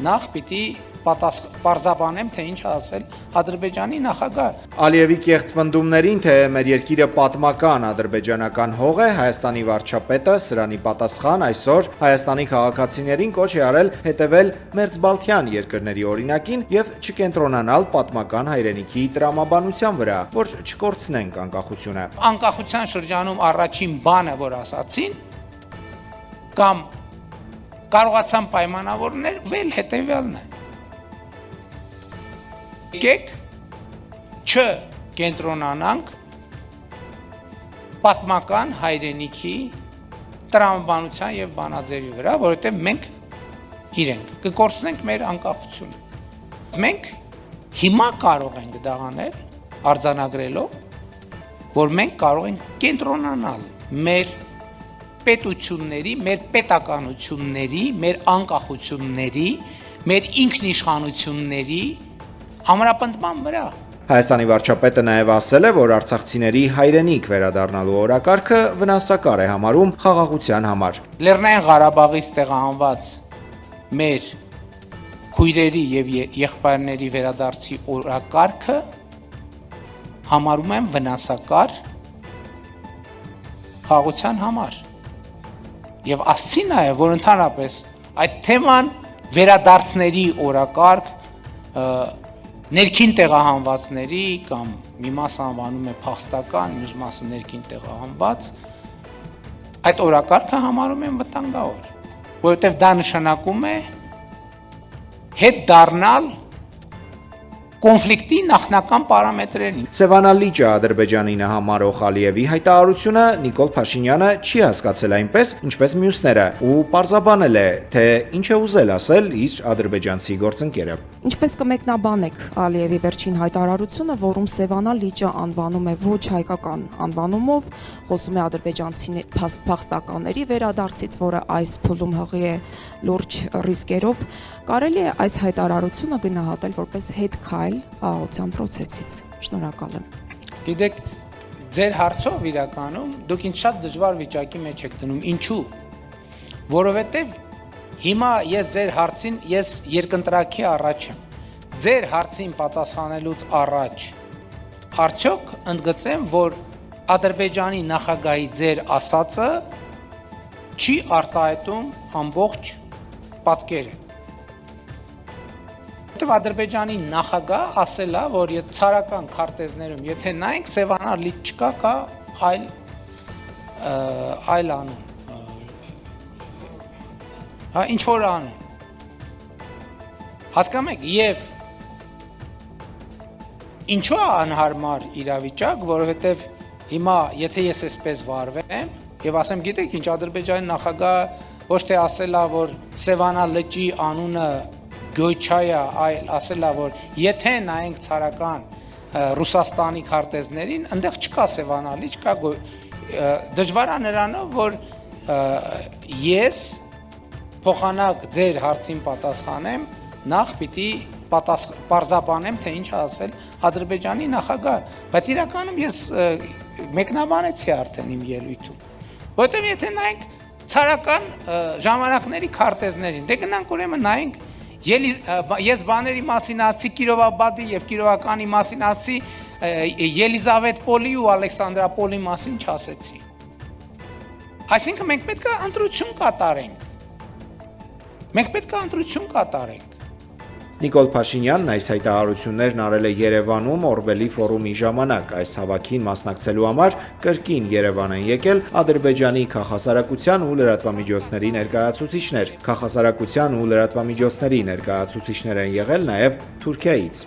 Նախ պիտի պարզաբանեմ, թե ինչ ասել Ադրբեջանի նախագահ։ Ալիևի կեղծ պնդումներին, թե մեր երկիրը պատմական ադրբեջանական հող է, Հայաստանի վարչապետը սրանի պատասխան այսօր Հայաստանի քաղաքացիներին կոչ է արել հետևել մերձբալթյան երկրների օրինակին եւ չկենտրոնանալ պատմական հայրենիքի տրամաբանության վրա, որ չկորցնենք անկախությունը։ Անկախության շրջանում առաջին բանը, որ ասացին, կամ կարողացան պայմանավորներ, վել հետևյալն է։ Եկեք չկենտրոնանանք պատմական հայրենիքի տրամաբանության եւ բանաձևի վրա, որովհետեւ մենք իրենք կկորցնենք մեր անկախությունը։ Մենք հիմա կարող ենք դա անել արձանագրելով, որ մենք կարող ենք կենտրոնանալ մեր պետությունների, մեր պետականությունների, մեր անկախությունների, մեր ինքնիշխանությունների ամրապնդման վրա։ Հայաստանի վարչապետը նաև ասել է, որ արցախցիների հայրենիք վերադառնալու օրակարգը վնասակար է համարում խաղաղության համար։ Լեռնային Ղարաբաղից տեղահանված մեր քույրերի եւ եղբայրների վերադարձի օրակարգը համարում եմ վնասակար խաղաղության համար։ Եվ ասցի նաև, որ ընդհանրապես այդ թեման վերադարձների օրակարգ ներքին տեղահանվածների կամ մի մասը անվանում է փախստական, մյուս մասը ներքին տեղահանված, այդ օրակարգը համարում եմ վտանգավոր, որովհետև դա նշանակում է հետ դառնալ կոնֆլիկտի նախնական պարամետրերին։ Սևանա լիճը Ադրբեջանին համարող Ալիևի հայտարարությունը Նիկոլ Փաշինյանը չի հասկացել այնպես, ինչպես մյուսները, ու պարզաբանել է, թե ինչ է ուզել ասել իր ադրբեջանցի գործընկերը։ Ինչպես կմեկնաբանեք Ալիևի վերջին հայտարարությունը, որում Սևանա լիճը անվանում է ոչ հայկական անվանումով, խոսում է ադրբեջանցի փախստականների վերադարձից, որը այս փուլում հղի է լուրջ ռիսկերով, կարելի է այս հայտարարությունը գնահատել որպես հետքայլ խաղաղության process-ից։ Շնորհակալ եմ։ Գիտեք, ձեր հարցով իրականում դուք ինձ շատ դժվար վիճակի մեջ եք դնում։ Ինչու՞։ Որովհետև հիմա ես ձեր հարցին երկընտրակի առաջ եմ։ Ձեր հարցին պատասխանելուց առաջ արդյոք ընդգծեմ, որ Ադրբեջանի նախագահի ձեր ասածը չի արտահայտում ամբողջ պատկերը։ Որտեւ Ադրբեջանի նախագահ ասել է, որ ցարական քարտեզներում, եթե նայենք, Սևանա լիճ չկա, կա այլ անուն։ Հա, ինչ որ անուն։ Հասկանում եք, եւ ինչու է անհարմար իրավիճակ, որովհետեւ հիմա, եթե ես այսպես վարվեմ եւ ասեմ, գիտեք ինչ, Ադրբեջանի նախագահը ոչ թե ասել է, որ Սևանա լճի անունը Գոյչայա, այլ ասել է, որ եթե նայենք ցարական Ռուսաստանի քարտեզներին, այնտեղ չկա Սևանա լիճ, կա դժվար է նրանով, որ ես փոխանակ ձեր հարցին պատասխանեմ, նախ պիտի պարզաբանեմ, թե ինչ ասել Ադրբեջանի նախագահ, բայց իրականում ես մեկնաբանեցի արդեն իմ ելույթում, որովհետև եթե նայենք ցարական ժամանակների քարտեզներին, դե գնանք ուրեմն նայենք, ես բաների մասին ասի Կիրովաբադի եւ Կիրովականի մասին ասի Ելիզավետ-Պոլի ու Ալեքսանդրապոլի մասին չասեցի։ Այսինքն մենք պետք է ընտրություն կատարենք։ Մենք պետք է ընտրություն կատարենք։ Նիկոլ Փաշինյանն այս հայտարարություններն արել է Երևանում Օրբելի ֆորումի ժամանակ։ Այս հավաքին մասնակցելու համար կրկին Երևան են եկել Ադրբեջանի քաղաքասարակության ու լրատվամիջոցների ներկայացուցիչներ։ Քաղաքասարակության ու լրատվամիջոցների ներկայացուցիչներ են եղել նաև Թուրքիայից։